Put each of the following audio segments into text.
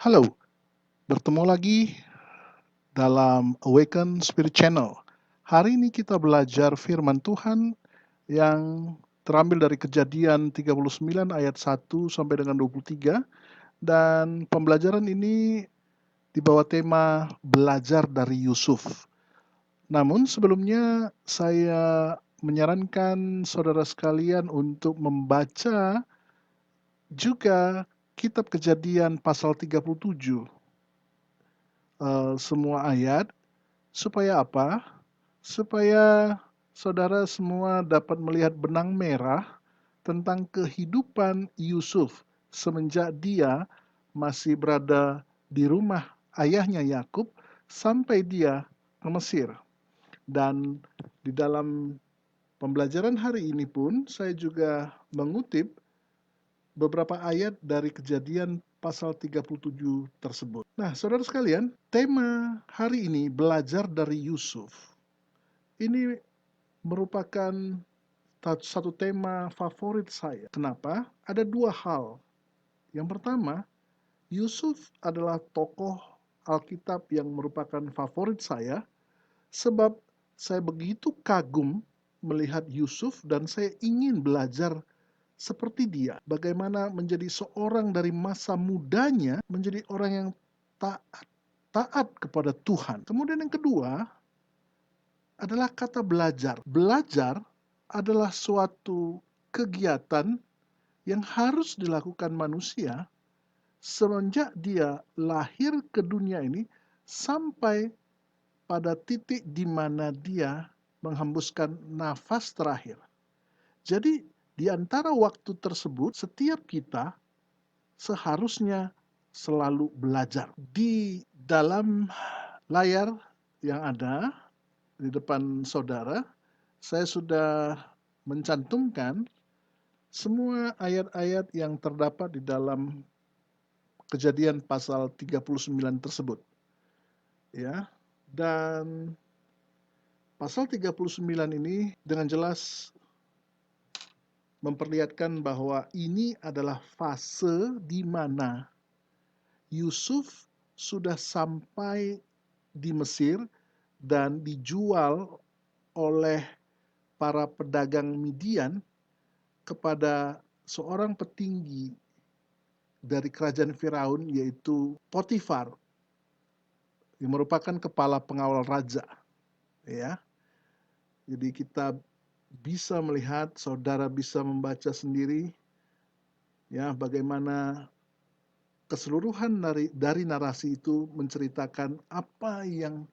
Halo, bertemu lagi dalam Awaken Spirit Channel. Hari ini kita belajar firman Tuhan yang terambil dari Kejadian 39 ayat 1 sampai dengan 23, dan pembelajaran ini dibawa tema belajar dari Yusuf. Namun sebelumnya saya menyarankan saudara sekalian untuk membaca juga kitab Kejadian pasal 37, semua ayat. Supaya apa? Supaya saudara semua dapat melihat benang merah tentang kehidupan Yusuf semenjak dia masih berada di rumah ayahnya Yakub sampai dia ke Mesir. Dan di dalam pembelajaran hari ini pun saya juga mengutip beberapa ayat dari Kejadian pasal 37 tersebut. Nah, saudara sekalian, tema hari ini belajar dari Yusuf. Ini merupakan satu tema favorit saya. Kenapa? Ada dua hal. Yang pertama, Yusuf adalah tokoh Alkitab yang merupakan favorit saya, sebab saya begitu kagum melihat Yusuf dan saya ingin belajar seperti dia. Bagaimana menjadi seorang dari masa mudanya menjadi orang yang taat, taat kepada Tuhan. Kemudian yang kedua adalah kata belajar. Belajar adalah suatu kegiatan yang harus dilakukan manusia semenjak dia lahir ke dunia ini sampai pada titik di mana dia menghembuskan nafas terakhir. Jadi di antara waktu tersebut setiap kita seharusnya selalu belajar. Di dalam layar yang ada di depan saudara, saya sudah mencantumkan semua ayat-ayat yang terdapat di dalam Kejadian pasal 39 tersebut. Ya. Dan pasal 39 ini dengan jelas memperlihatkan bahwa ini adalah fase di mana Yusuf sudah sampai di Mesir dan dijual oleh para pedagang Midian kepada seorang petinggi dari kerajaan Firaun, yaitu Potifar, yang merupakan kepala pengawal raja. Ya, jadi kita bisa melihat, saudara bisa membaca sendiri, ya, bagaimana keseluruhan dari narasi itu menceritakan apa yang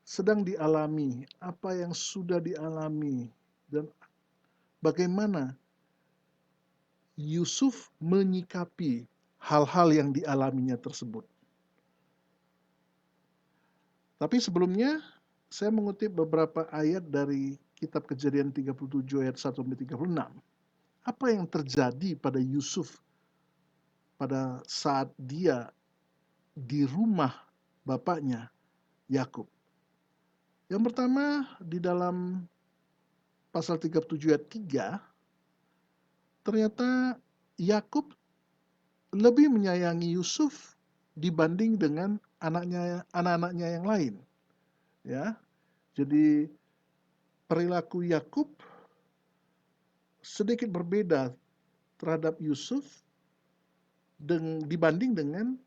sedang dialami, apa yang sudah dialami, dan bagaimana Yusuf menyikapi hal-hal yang dialaminya tersebut. Tapi sebelumnya, saya mengutip beberapa ayat dari kitab Kejadian 37 ayat 1 sampai 36. Apa yang terjadi pada Yusuf pada saat dia di rumah bapaknya Yakub? Yang pertama, di dalam pasal 37 ayat 3, ternyata Yakub lebih menyayangi Yusuf dibanding dengan anak-anaknya yang lain. Ya, jadi perilaku Yakub sedikit berbeda terhadap Yusuf dibanding dengan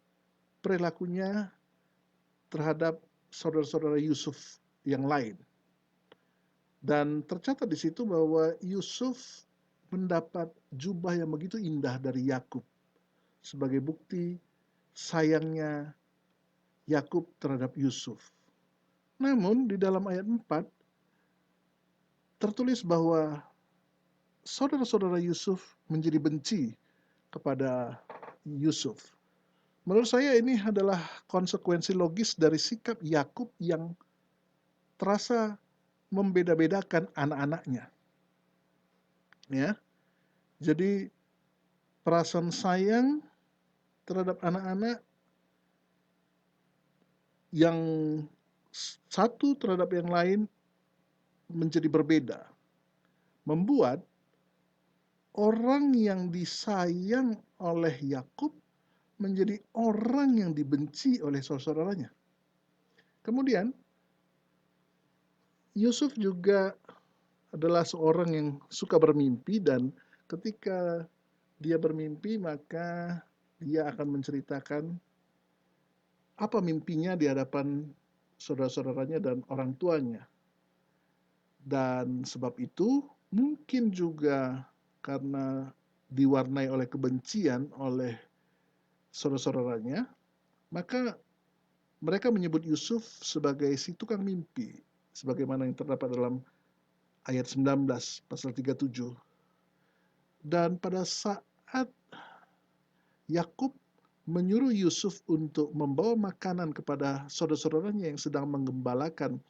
perilakunya terhadap saudara-saudara Yusuf yang lain. Dan tercatat di situ bahwa Yusuf mendapat jubah yang begitu indah dari Yakub sebagai bukti sayangnya Yakub terhadap Yusuf. Namun di dalam ayat 4 tertulis bahwa saudara-saudara Yusuf menjadi benci kepada Yusuf. Menurut saya ini adalah konsekuensi logis dari sikap Yakub yang terasa membeda-bedakan anak-anaknya. Ya. Jadi perasaan sayang terhadap anak-anak yang satu terhadap yang lain menjadi berbeda. Membuat orang yang disayang oleh Yakub menjadi orang yang dibenci oleh saudara-saudaranya. Kemudian Yusuf juga adalah seorang yang suka bermimpi, dan ketika dia bermimpi maka dia akan menceritakan apa mimpinya di hadapan saudara-saudaranya dan orang tuanya. Dan sebab itu mungkin juga karena diwarnai oleh kebencian oleh saudara-saudaranya, maka mereka menyebut Yusuf sebagai si tukang mimpi, sebagaimana yang terdapat dalam ayat 19 pasal 37. Dan pada saat Yakub menyuruh Yusuf untuk membawa makanan kepada saudara-saudaranya yang sedang menggembalakan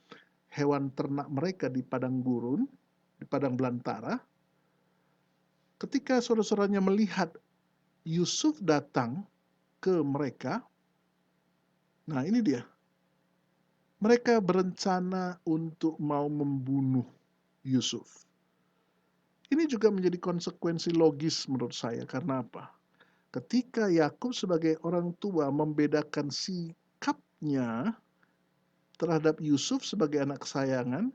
hewan ternak mereka di padang gurun, di padang belantara, ketika saudara-saudaranya melihat Yusuf datang ke mereka, nah ini dia, mereka berencana untuk mau membunuh Yusuf. Ini juga menjadi konsekuensi logis menurut saya. Karena apa? Ketika Yakub sebagai orang tua membedakan sikapnya terhadap Yusuf sebagai anak kesayangan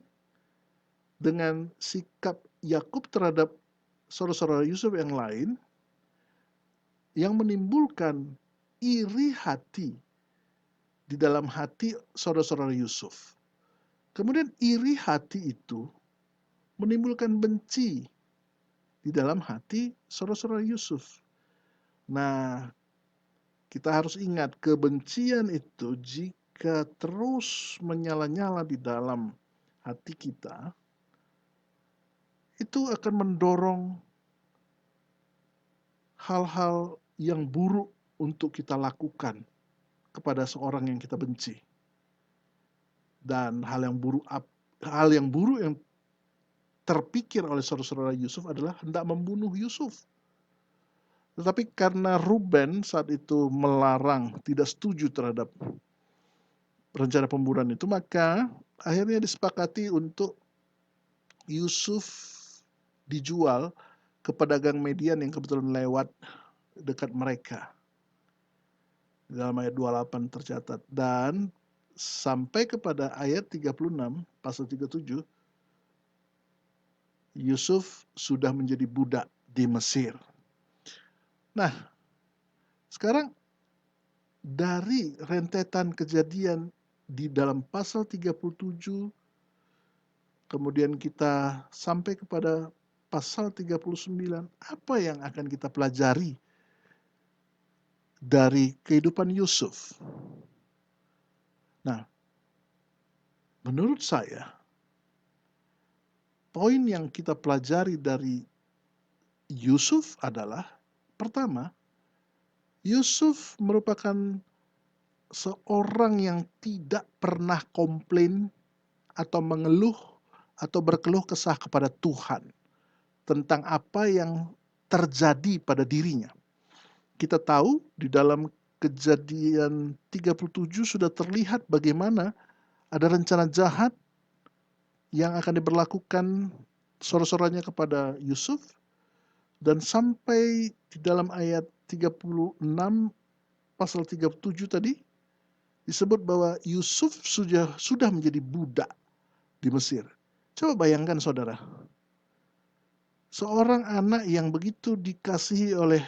dengan sikap Yakub terhadap saudara-saudara Yusuf yang lain, yang menimbulkan iri hati di dalam hati saudara-saudara Yusuf. Kemudian iri hati itu menimbulkan benci di dalam hati saudara-saudara Yusuf. Nah, kita harus ingat, kebencian itu jika terus menyala-nyala di dalam hati kita, itu akan mendorong hal-hal yang buruk untuk kita lakukan kepada seorang yang kita benci. Dan hal yang buruk yang terpikir oleh saudara-saudara Yusuf adalah hendak membunuh Yusuf. Tetapi karena Ruben saat itu melarang, tidak setuju terhadap rencana pembunuhan itu, maka akhirnya disepakati untuk Yusuf dijual ke pedagang Median yang kebetulan lewat dekat mereka. Dalam ayat 28 tercatat. Dan sampai kepada ayat 36, pasal 37, Yusuf sudah menjadi budak di Mesir. Nah, sekarang dari rentetan kejadian di dalam pasal 37, kemudian kita sampai kepada pasal 39, apa yang akan kita pelajari dari kehidupan Yusuf? Nah, menurut saya, poin yang kita pelajari dari Yusuf adalah, pertama, Yusuf merupakan seorang yang tidak pernah komplain atau mengeluh atau berkeluh kesah kepada Tuhan tentang apa yang terjadi pada dirinya. Kita tahu di dalam Kejadian 37 sudah terlihat bagaimana ada rencana jahat yang akan diberlakukan saudara-saudaranya kepada Yusuf, dan sampai di dalam ayat 36 pasal 37 tadi disebut bahwa Yusuf sudah menjadi budak di Mesir. Coba bayangkan saudara, seorang anak yang begitu dikasihi oleh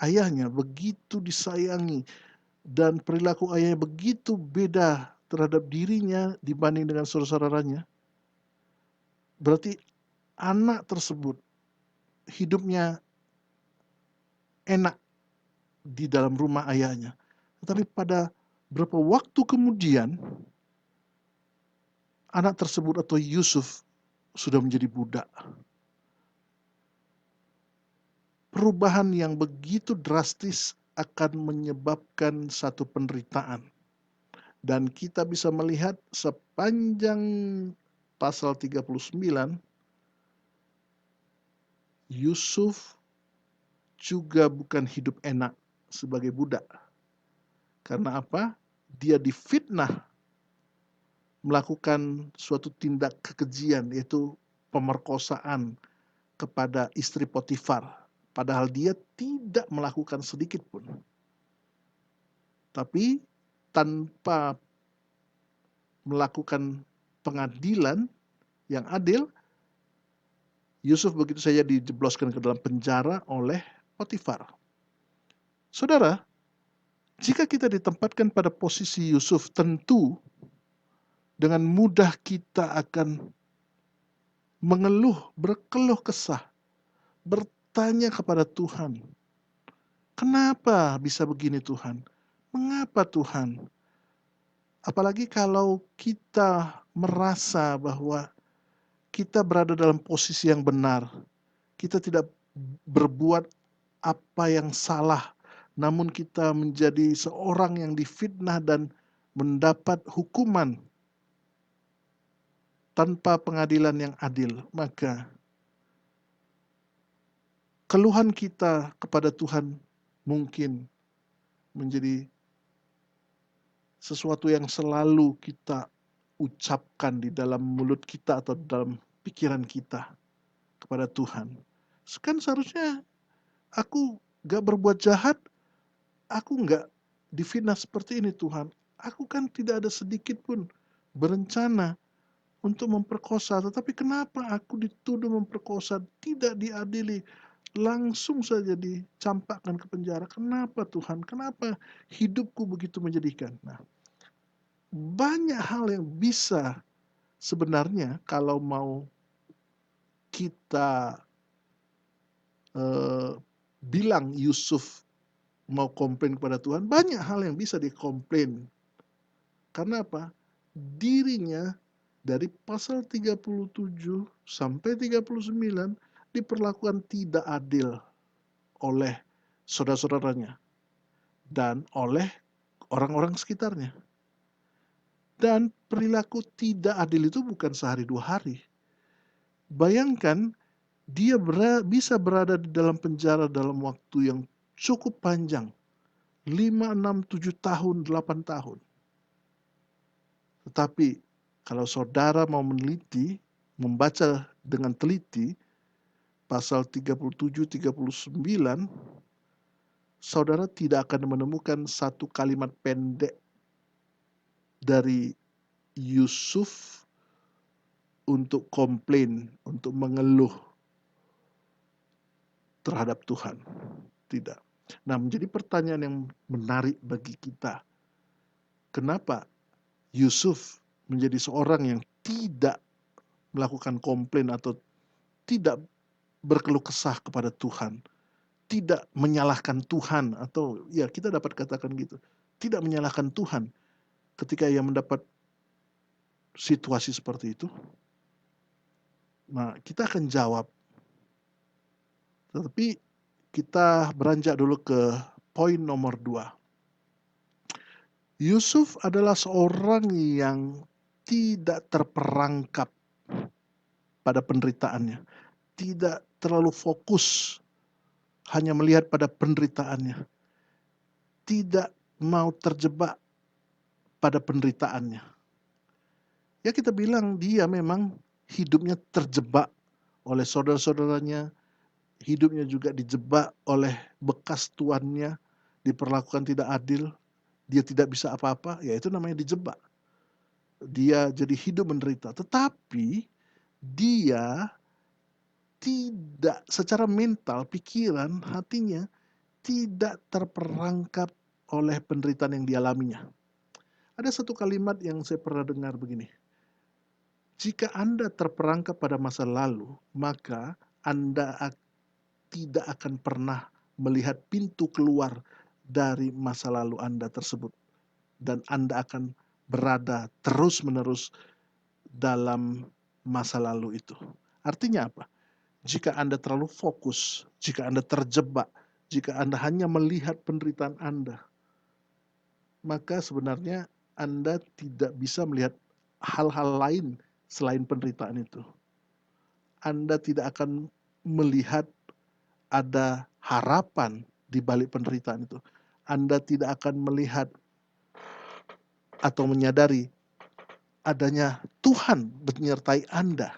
ayahnya, begitu disayangi, dan perilaku ayahnya begitu beda terhadap dirinya dibanding dengan saudara-saudaranya. Berarti anak tersebut hidupnya enak di dalam rumah ayahnya. Tetapi pada beberapa waktu kemudian, anak tersebut atau Yusuf sudah menjadi budak. Perubahan yang begitu drastis akan menyebabkan satu penderitaan. Dan kita bisa melihat sepanjang pasal 39, Yusuf juga bukan hidup enak sebagai budak. Karena apa? Dia difitnah melakukan suatu tindak kekejian, yaitu pemerkosaan kepada istri Potifar. Padahal dia tidak melakukan sedikit pun. Tapi tanpa melakukan pengadilan yang adil, Yusuf begitu saja dijebloskan ke dalam penjara oleh Potifar. Saudara, jika kita ditempatkan pada posisi Yusuf, tentu dengan mudah kita akan mengeluh, berkeluh kesah, bertanya kepada Tuhan, kenapa bisa begini Tuhan? Mengapa Tuhan? Apalagi kalau kita merasa bahwa kita berada dalam posisi yang benar, kita tidak berbuat apa yang salah, namun kita menjadi seorang yang difitnah dan mendapat hukuman tanpa pengadilan yang adil, maka keluhan kita kepada Tuhan mungkin menjadi sesuatu yang selalu kita ucapkan di dalam mulut kita atau dalam pikiran kita kepada Tuhan. Kan seharusnya aku gak berbuat jahat, aku gak difitnah seperti ini Tuhan. Aku kan tidak ada sedikit pun berencana untuk memperkosa, tetapi kenapa aku dituduh memperkosa, tidak diadili, langsung saja dicampakkan ke penjara. Kenapa Tuhan? Kenapa hidupku begitu menyedihkan? Nah, banyak hal yang bisa sebenarnya kalau mau kita bilang Yusuf mau komplain kepada Tuhan, banyak hal yang bisa dikomplain. Karena apa? Dirinya dari pasal 37 sampai 39 diperlakukan tidak adil oleh saudara-saudaranya dan oleh orang-orang sekitarnya. Dan perilaku tidak adil itu bukan sehari dua hari. Bayangkan dia bisa berada di dalam penjara dalam waktu yang cukup panjang. 5, 6, 7 tahun, 8 tahun. Tetapi kalau saudara mau meneliti, membaca dengan teliti, pasal 37, 39, saudara tidak akan menemukan satu kalimat pendek dari Yusuf untuk komplain, untuk mengeluh terhadap Tuhan. Tidak. Nah, menjadi pertanyaan yang menarik bagi kita. Kenapa Yusuf menjadi seorang yang tidak melakukan komplain atau tidak berkeluh kesah kepada Tuhan, tidak menyalahkan Tuhan, atau ya kita dapat katakan gitu, tidak menyalahkan Tuhan ketika ia mendapat situasi seperti itu? Nah, kita akan jawab. Tetapi kita beranjak dulu ke poin nomor 2. Yusuf adalah seorang yang tidak terperangkap pada penderitaannya. Tidak terlalu fokus hanya melihat pada penderitaannya. Tidak mau terjebak pada penderitaannya. Ya kita bilang dia memang hidupnya terjebak oleh saudara-saudaranya, hidupnya juga dijebak oleh bekas tuannya, diperlakukan tidak adil, dia tidak bisa apa-apa, ya itu namanya dijebak. Dia jadi hidup menderita, tetapi dia tidak secara mental, pikiran, hatinya tidak terperangkap oleh penderitaan yang dialaminya. Ada satu kalimat yang saya pernah dengar begini, jika Anda terperangkap pada masa lalu, maka Anda tidak akan pernah melihat pintu keluar dari masa lalu Anda tersebut. Dan Anda akan berada terus-menerus dalam masa lalu itu. Artinya apa? Jika Anda terlalu fokus, jika Anda terjebak, jika Anda hanya melihat penderitaan Anda, maka sebenarnya Anda tidak bisa melihat hal-hal lain selain penderitaan itu. Anda tidak akan melihat ada harapan di balik penderitaan itu. Anda tidak akan melihat atau menyadari adanya Tuhan menyertai Anda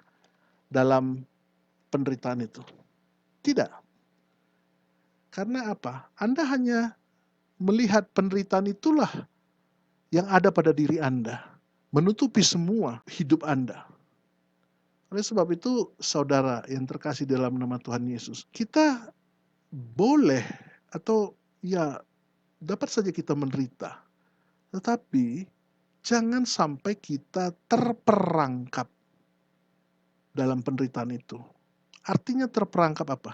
dalam penderitaan itu. Tidak. Karena apa? Anda hanya melihat penderitaan itulah yang ada pada diri Anda, menutupi semua hidup Anda. Oleh sebab itu, saudara yang terkasih dalam nama Tuhan Yesus, kita boleh atau ya dapat saja kita menderita, tetapi jangan sampai kita terperangkap dalam penderitaan itu. Artinya terperangkap apa?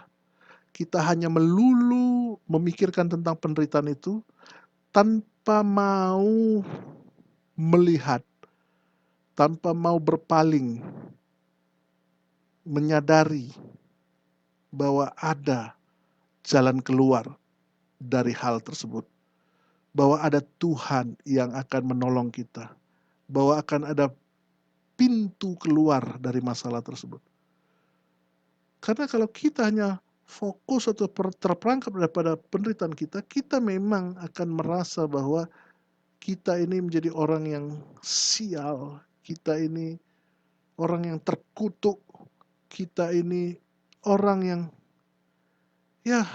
Kita hanya melulu memikirkan tentang penderitaan itu tanpa mau melihat, tanpa mau berpaling, menyadari bahwa ada jalan keluar dari hal tersebut, bahwa ada Tuhan yang akan menolong kita, bahwa akan ada pintu keluar dari masalah tersebut. Karena kalau kita hanya fokus atau terperangkap daripada penderitaan kita, kita memang akan merasa bahwa kita ini menjadi orang yang sial, kita ini orang yang terkutuk, kita ini orang yang ya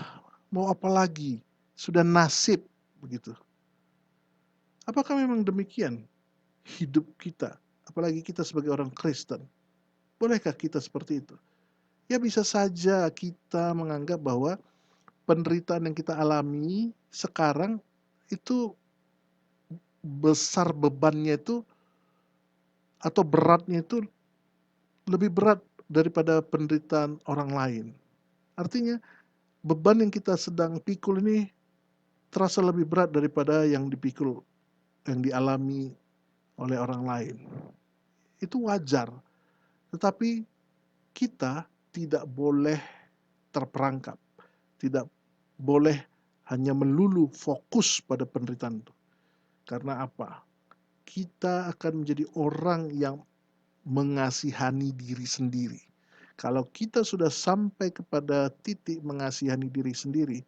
mau apa lagi, sudah nasib begitu. Apakah memang demikian hidup kita, apalagi kita sebagai orang Kristen? Bolehkah kita seperti itu? Ya bisa saja kita menganggap bahwa penderitaan yang kita alami sekarang itu besar bebannya itu atau beratnya itu lebih berat daripada penderitaan orang lain. Artinya beban yang kita sedang pikul ini terasa lebih berat daripada yang dipikul, yang dialami oleh orang lain. Itu wajar, tetapi kita tidak boleh terperangkap, tidak boleh hanya melulu fokus pada penderitaan itu. Karena apa? Kita akan menjadi orang yang mengasihani diri sendiri. Kalau kita sudah sampai kepada titik mengasihani diri sendiri,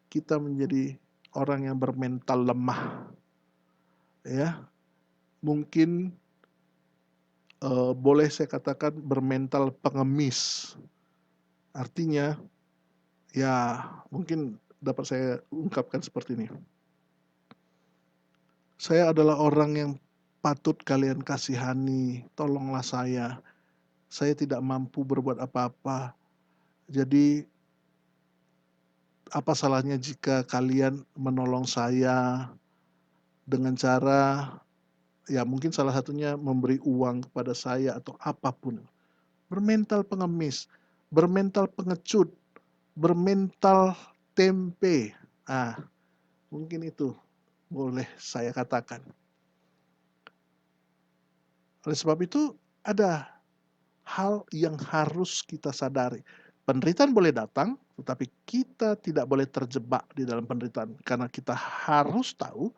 kita menjadi orang yang bermental lemah. Ya, mungkin boleh saya katakan bermental pengemis. Artinya, ya mungkin dapat saya ungkapkan seperti ini. Saya adalah orang yang patut kalian kasihani, tolonglah saya. Saya tidak mampu berbuat apa-apa. Jadi apa salahnya jika kalian menolong saya dengan cara, ya mungkin salah satunya memberi uang kepada saya atau apapun. Bermental pengemis, bermental pengecut, bermental tempe. Mungkin itu boleh saya katakan. Oleh sebab itu ada hal yang harus kita sadari. Penderitaan boleh datang, tetapi kita tidak boleh terjebak di dalam penderitaan. Karena kita harus tahu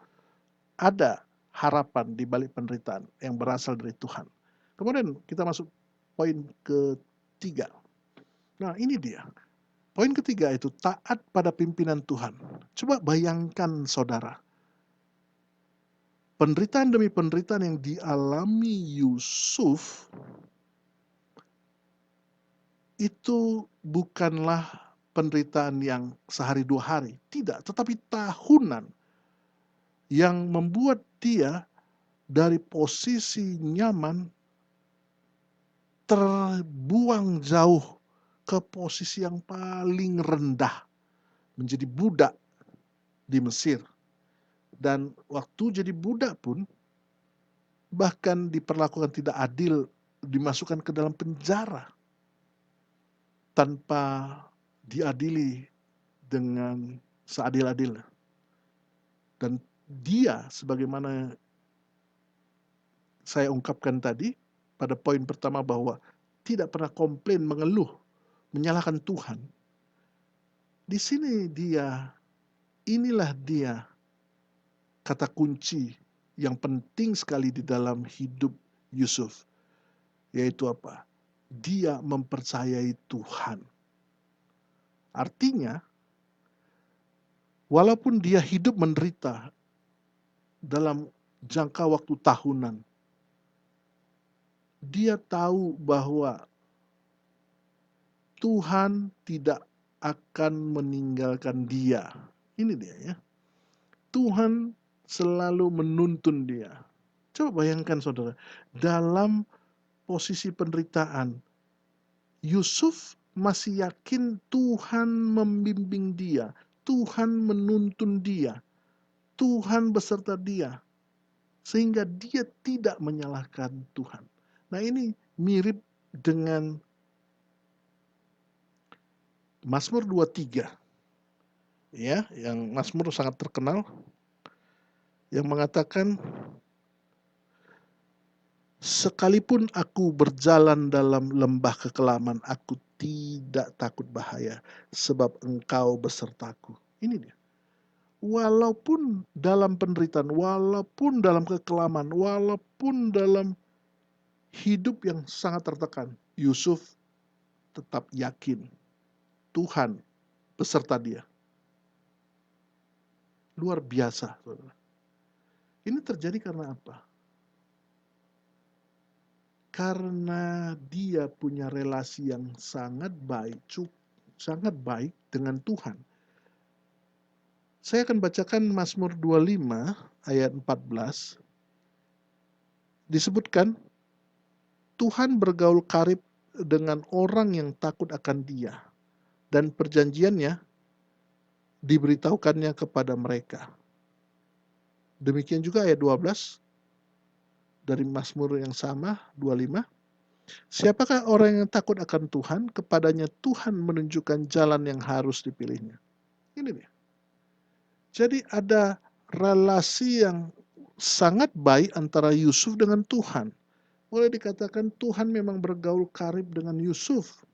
ada harapan di balik penderitaan yang berasal dari Tuhan. Kemudian kita masuk poin ketiga. Nah ini dia. Poin ketiga itu taat pada pimpinan Tuhan. Coba bayangkan saudara. Penderitaan demi penderitaan yang dialami Yusuf itu bukanlah penderitaan yang sehari dua hari. Tidak, tetapi tahunan yang membuat dia dari posisi nyaman terbuang jauh ke posisi yang paling rendah, menjadi budak di Mesir. Dan waktu jadi budak pun bahkan diperlakukan tidak adil, dimasukkan ke dalam penjara tanpa diadili dengan seadil-adilnya. Dan dia sebagaimana saya ungkapkan tadi pada poin pertama bahwa tidak pernah komplain, mengeluh, menyalahkan Tuhan. Di sini inilah dia kata kunci yang penting sekali di dalam hidup Yusuf. Yaitu apa? Dia mempercayai Tuhan. Artinya, walaupun dia hidup menderita dalam jangka waktu tahunan, dia tahu bahwa Tuhan tidak akan meninggalkan dia. Ini dia ya. Tuhan selalu menuntun dia. Coba bayangkan saudara, dalam posisi penderitaan, Yusuf masih yakin Tuhan membimbing dia, Tuhan menuntun dia, Tuhan beserta dia, sehingga dia tidak menyalahkan Tuhan. Nah, ini mirip dengan Mazmur 23, ya, yang Mazmur sangat terkenal, yang mengatakan, sekalipun aku berjalan dalam lembah kekelaman, aku tidak takut bahaya, sebab Engkau besertaku. Ini dia. Walaupun dalam penderitaan, walaupun dalam kekelaman, walaupun dalam hidup yang sangat tertekan, Yusuf tetap yakin Tuhan beserta dia. Luar biasa, saudara. Ini terjadi karena apa? Karena dia punya relasi yang sangat baik dengan Tuhan. Saya akan bacakan Mazmur 25 ayat 14. Disebutkan, Tuhan bergaul karib dengan orang yang takut akan Dia, dan perjanjiannya diberitahukannya kepada mereka. Demikian juga ayat 12 dari Mazmur yang sama, 25. Siapakah orang yang takut akan Tuhan? Kepadanya Tuhan menunjukkan jalan yang harus dipilihnya. Ini dia. Jadi ada relasi yang sangat baik antara Yusuf dengan Tuhan. Boleh dikatakan Tuhan memang bergaul karib dengan Yusuf.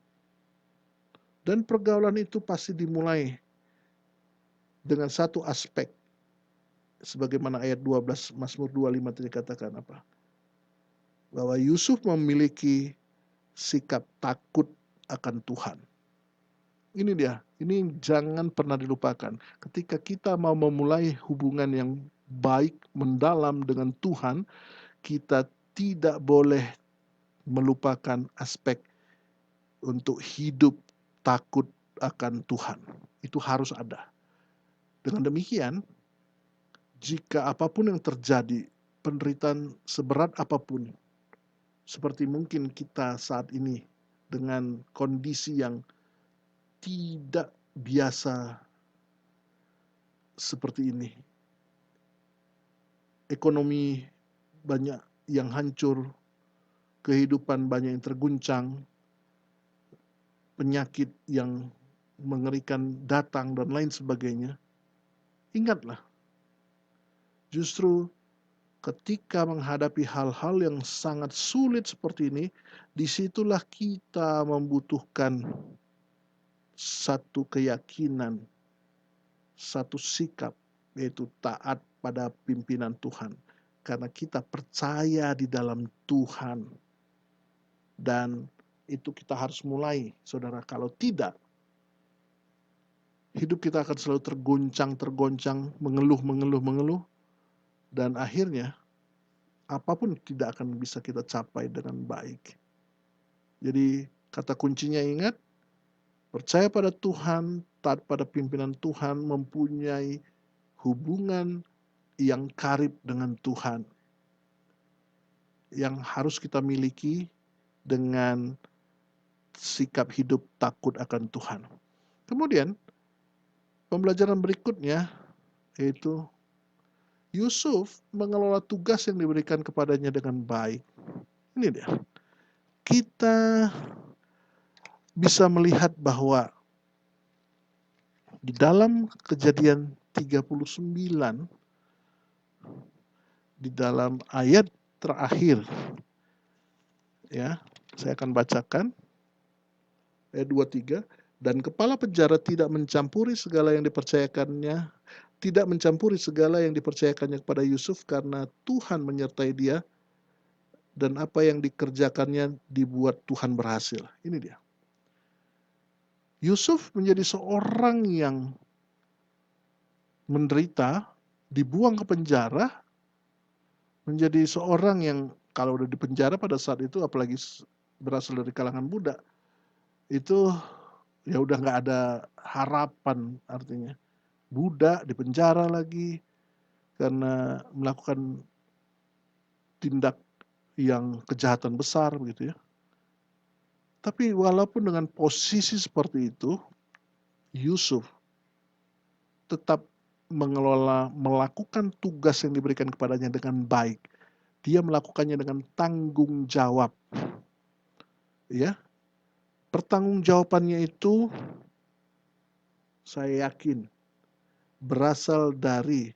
Dan pergaulan itu pasti dimulai dengan satu aspek. Sebagaimana ayat 12 Mazmur 25 tadi katakan apa? Bahwa Yusuf memiliki sikap takut akan Tuhan. Ini dia, ini jangan pernah dilupakan. Ketika kita mau memulai hubungan yang baik, mendalam dengan Tuhan, kita tidak boleh melupakan aspek untuk hidup takut akan Tuhan. Itu harus ada. Dengan demikian, jika apapun yang terjadi, penderitaan seberat apapun, seperti mungkin kita saat ini dengan kondisi yang tidak biasa seperti ini. Ekonomi banyak yang hancur, kehidupan banyak yang terguncang, penyakit yang mengerikan datang dan lain sebagainya. Ingatlah, justru ketika menghadapi hal-hal yang sangat sulit seperti ini, disitulah kita membutuhkan satu keyakinan, satu sikap, yaitu taat pada pimpinan Tuhan. Karena kita percaya di dalam Tuhan. Dan itu kita harus mulai, saudara. Kalau tidak, hidup kita akan selalu tergoncang, mengeluh. Dan akhirnya, apapun tidak akan bisa kita capai dengan baik. Jadi, kata kuncinya ingat, percaya pada Tuhan, taat pada pimpinan Tuhan, mempunyai hubungan yang karib dengan Tuhan. Yang harus kita miliki dengan sikap hidup takut akan Tuhan. Kemudian, pembelajaran berikutnya yaitu Yusuf mengelola tugas yang diberikan kepadanya dengan baik. Ini dia. Kita bisa melihat bahwa di dalam Kejadian 39, di dalam ayat terakhir, ya, saya akan bacakan ayat 23, dan kepala penjara tidak mencampuri segala yang dipercayakannya kepada Yusuf, karena Tuhan menyertai dia, dan apa yang dikerjakannya dibuat Tuhan berhasil. Ini dia. Yusuf menjadi seorang yang menderita, dibuang ke penjara, menjadi seorang yang kalau udah di penjara pada saat itu, apalagi berasal dari kalangan budak, itu ya udah nggak ada harapan, artinya budak di penjara lagi, karena melakukan tindak yang kejahatan besar begitu ya. Tapi walaupun dengan posisi seperti itu, Yusuf tetap melakukan tugas yang diberikan kepadanya dengan baik. Dia melakukannya dengan tanggung jawab. Ya, pertanggungjawabannya itu saya yakin berasal dari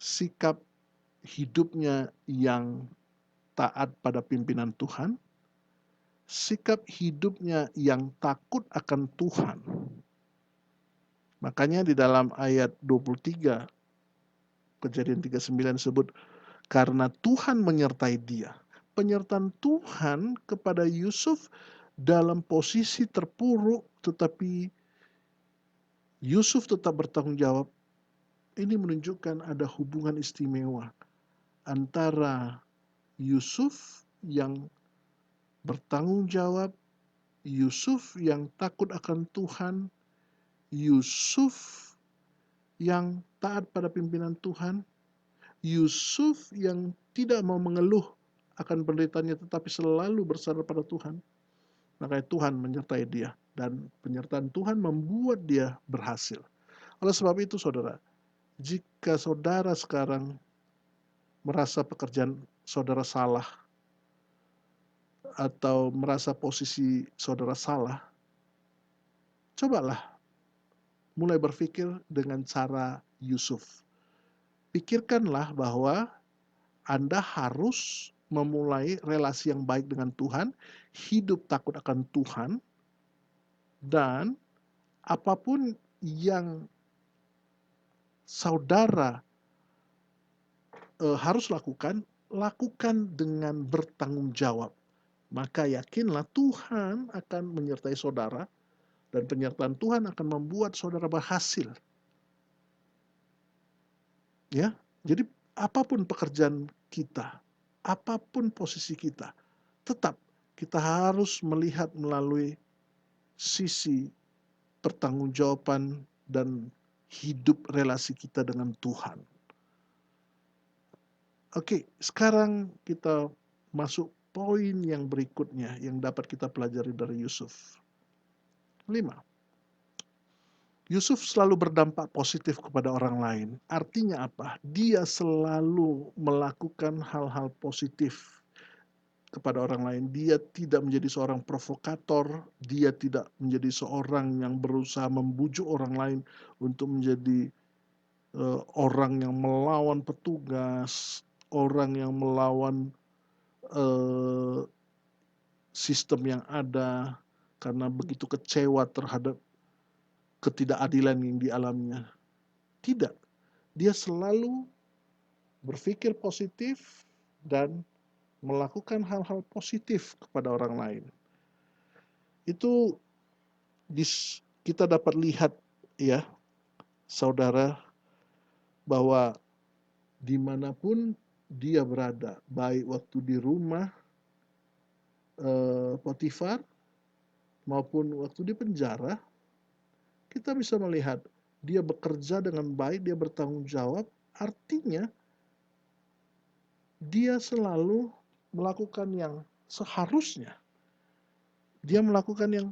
sikap hidupnya yang taat pada pimpinan Tuhan, sikap hidupnya yang takut akan Tuhan. Makanya di dalam ayat 23, Kejadian 39 disebut, karena Tuhan menyertai dia. Penyertaan Tuhan kepada Yusuf dalam posisi terpuruk, tetapi Yusuf tetap bertanggung jawab. Ini menunjukkan ada hubungan istimewa antara Yusuf yang bertanggung jawab, Yusuf yang takut akan Tuhan, Yusuf yang taat pada pimpinan Tuhan, Yusuf yang tidak mau mengeluh akan penderitaannya tetapi selalu bersandar pada Tuhan. Makanya Tuhan menyertai dia dan penyertaan Tuhan membuat dia berhasil. Oleh sebab itu saudara, jika saudara sekarang merasa pekerjaan saudara salah atau merasa posisi saudara salah, cobalah mulai berpikir dengan cara Yusuf. Pikirkanlah bahwa Anda harus memulai relasi yang baik dengan Tuhan, hidup takut akan Tuhan, dan apapun yang saudara harus lakukan dengan bertanggung jawab. Maka yakinlah Tuhan akan menyertai saudara dan penyertaan Tuhan akan membuat saudara berhasil. Ya, jadi apapun pekerjaan kita, apapun posisi kita, tetap kita harus melihat melalui sisi pertanggungjawaban dan hidup relasi kita dengan Tuhan. Oke, sekarang kita masuk poin yang berikutnya yang dapat kita pelajari dari Yusuf. 5. Yusuf selalu berdampak positif kepada orang lain. Artinya apa? Dia selalu melakukan hal-hal positif kepada orang lain. Dia tidak menjadi seorang provokator, dia tidak menjadi seorang yang berusaha membujuk orang lain untuk menjadi orang yang melawan petugas, orang yang melawan sistem yang ada karena begitu kecewa terhadap ketidakadilan yang dialaminya. Tidak. Dia selalu berpikir positif dan melakukan hal-hal positif kepada orang lain. Itu kita dapat lihat ya, saudara, bahwa dimanapun dia berada, baik waktu di rumah Potifar maupun waktu di penjara, kita bisa melihat dia bekerja dengan baik, dia bertanggung jawab, artinya dia selalu melakukan yang seharusnya. Dia melakukan yang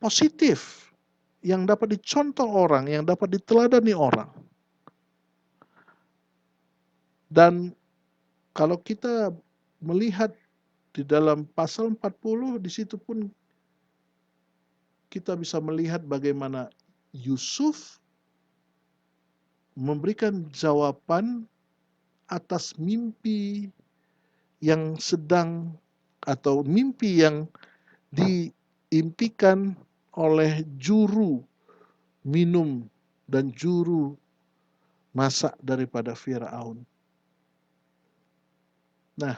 positif, yang dapat dicontoh orang, yang dapat diteladani orang. Dan kalau kita melihat di dalam pasal 40, di situ pun kita bisa melihat bagaimana Yusuf memberikan jawaban atas mimpi yang sedang atau mimpi yang diimpikan oleh juru minum dan juru masak daripada Firaun. Nah,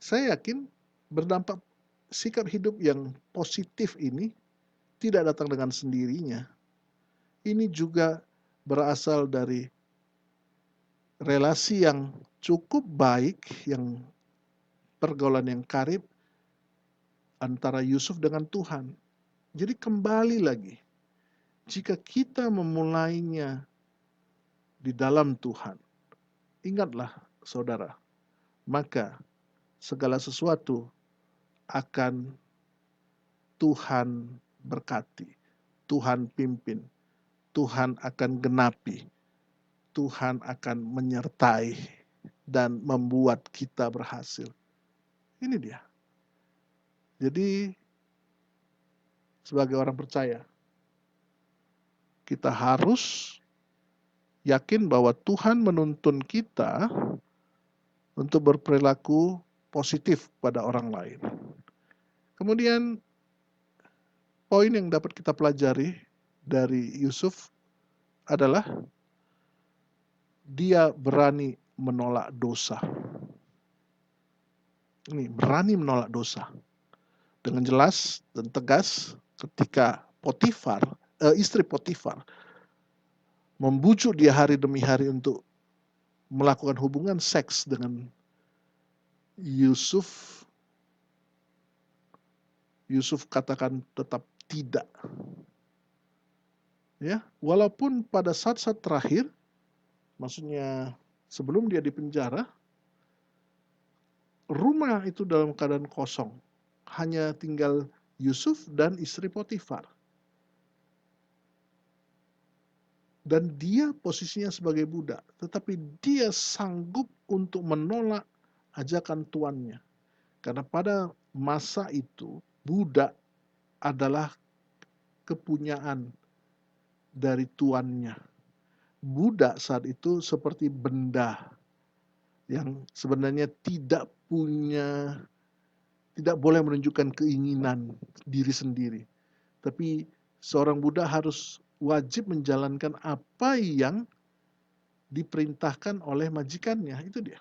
saya yakin berdampak sikap hidup yang positif ini tidak datang dengan sendirinya. Ini juga berasal dari relasi yang cukup baik, yang pergaulan yang karib antara Yusuf dengan Tuhan. Jadi kembali lagi, jika kita memulainya di dalam Tuhan. Ingatlah saudara, maka segala sesuatu akan Tuhan berkati, Tuhan pimpin, Tuhan akan genapi, Tuhan akan menyertai dan membuat kita berhasil. Ini dia. Jadi sebagai orang percaya, kita harus yakin bahwa Tuhan menuntun kita untuk berperilaku positif pada orang lain. Kemudian poin yang dapat kita pelajari dari Yusuf adalah dia berani menolak dosa. Ini berani menolak dosa. Dengan jelas dan tegas ketika istri Potifar membujuk dia hari demi hari untuk melakukan hubungan seks dengan Yusuf. Yusuf katakan tetap tidak. Ya, walaupun pada saat-saat terakhir, maksudnya sebelum dia dipenjara, rumah itu dalam keadaan kosong. Hanya tinggal Yusuf dan istri Potifar. Dan dia posisinya sebagai budak, tetapi dia sanggup untuk menolak ajakan tuannya. Karena pada masa itu, budak adalah kepunyaan dari tuannya. Budak saat itu seperti benda yang sebenarnya tidak boleh menunjukkan keinginan diri sendiri. Tapi seorang budak harus wajib menjalankan apa yang diperintahkan oleh majikannya, itu dia.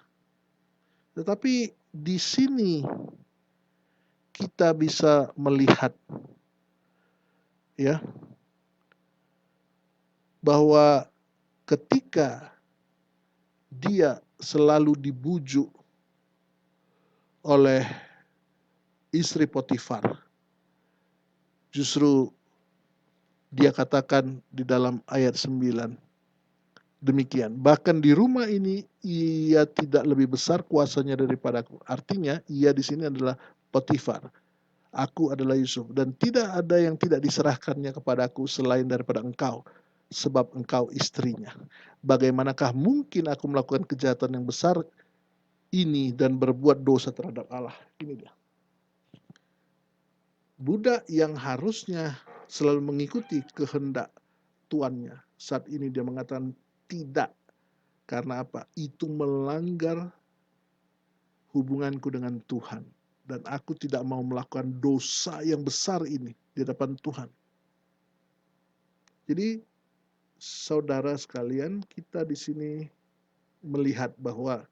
Tetapi di sini kita bisa melihat ya bahwa ketika dia selalu dibujuk oleh istri Potifar, justru dia katakan di dalam ayat 9 demikian, bahkan di rumah ini ia tidak lebih besar kuasanya daripadaku. Artinya ia di sini adalah Potifar, aku adalah Yusuf, dan tidak ada yang tidak diserahkannya kepadaku selain daripada engkau, sebab engkau istrinya. Bagaimanakah mungkin aku melakukan kejahatan yang besar ini dan berbuat dosa terhadap Allah? Ini dia. Budak yang harusnya selalu mengikuti kehendak tuannya, saat ini dia mengatakan tidak. Karena apa? Itu melanggar hubunganku dengan Tuhan. Dan aku tidak mau melakukan dosa yang besar ini di depan Tuhan. Jadi saudara sekalian, kita di sini melihat bahwa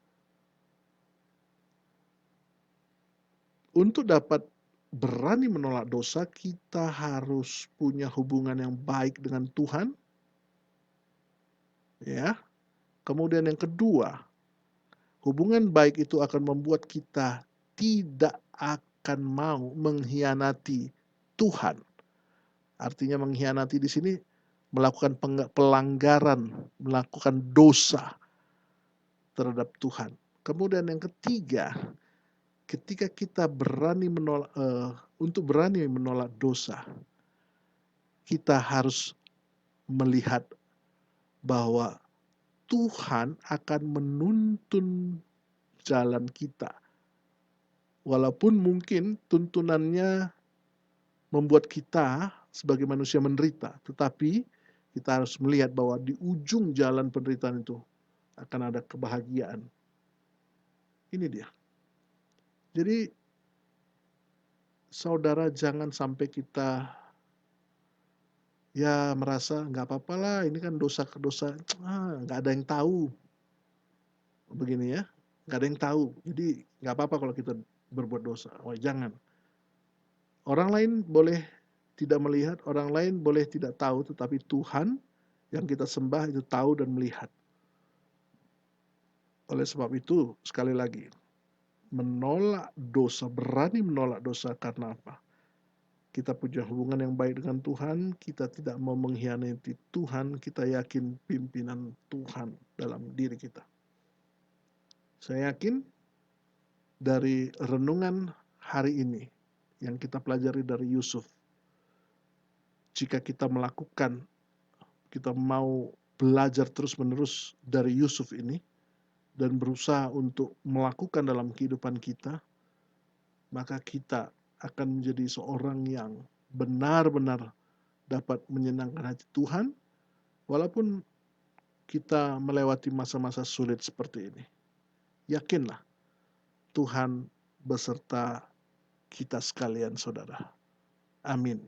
untuk dapat berani menolak dosa, kita harus punya hubungan yang baik dengan Tuhan. Ya. Kemudian yang kedua, hubungan baik itu akan membuat kita tidak akan mau mengkhianati Tuhan. Artinya mengkhianati di sini melakukan pelanggaran, melakukan dosa terhadap Tuhan. Kemudian yang ketiga, ketika kita untuk berani menolak dosa, kita harus melihat bahwa Tuhan akan menuntun jalan kita. Walaupun mungkin tuntunannya membuat kita sebagai manusia menderita, tetapi kita harus melihat bahwa di ujung jalan penderitaan itu akan ada kebahagiaan. Ini dia. Jadi saudara jangan sampai kita ya merasa nggak apa-apa lah, ini kan dosa-dosa, nggak ada yang tahu. Begini ya, nggak ada yang tahu. Jadi nggak apa-apa kalau kita berbuat dosa. Oh, jangan. Orang lain boleh tidak melihat, orang lain boleh tidak tahu, tetapi Tuhan yang kita sembah itu tahu dan melihat. Oleh sebab itu, sekali lagi, menolak dosa, berani menolak dosa karena apa? kita punya hubungan yang baik dengan Tuhan, kita tidak mau mengkhianati Tuhan, kita yakin pimpinan Tuhan dalam diri kita. Saya yakin dari renungan hari ini yang kita pelajari dari Yusuf, jika kita melakukan, kita mau belajar terus-menerus dari Yusuf ini dan berusaha untuk melakukan dalam kehidupan kita, maka kita akan menjadi seorang yang benar-benar dapat menyenangkan hati Tuhan, walaupun kita melewati masa-masa sulit seperti ini. Yakinlah, Tuhan beserta kita sekalian, saudara. Amin.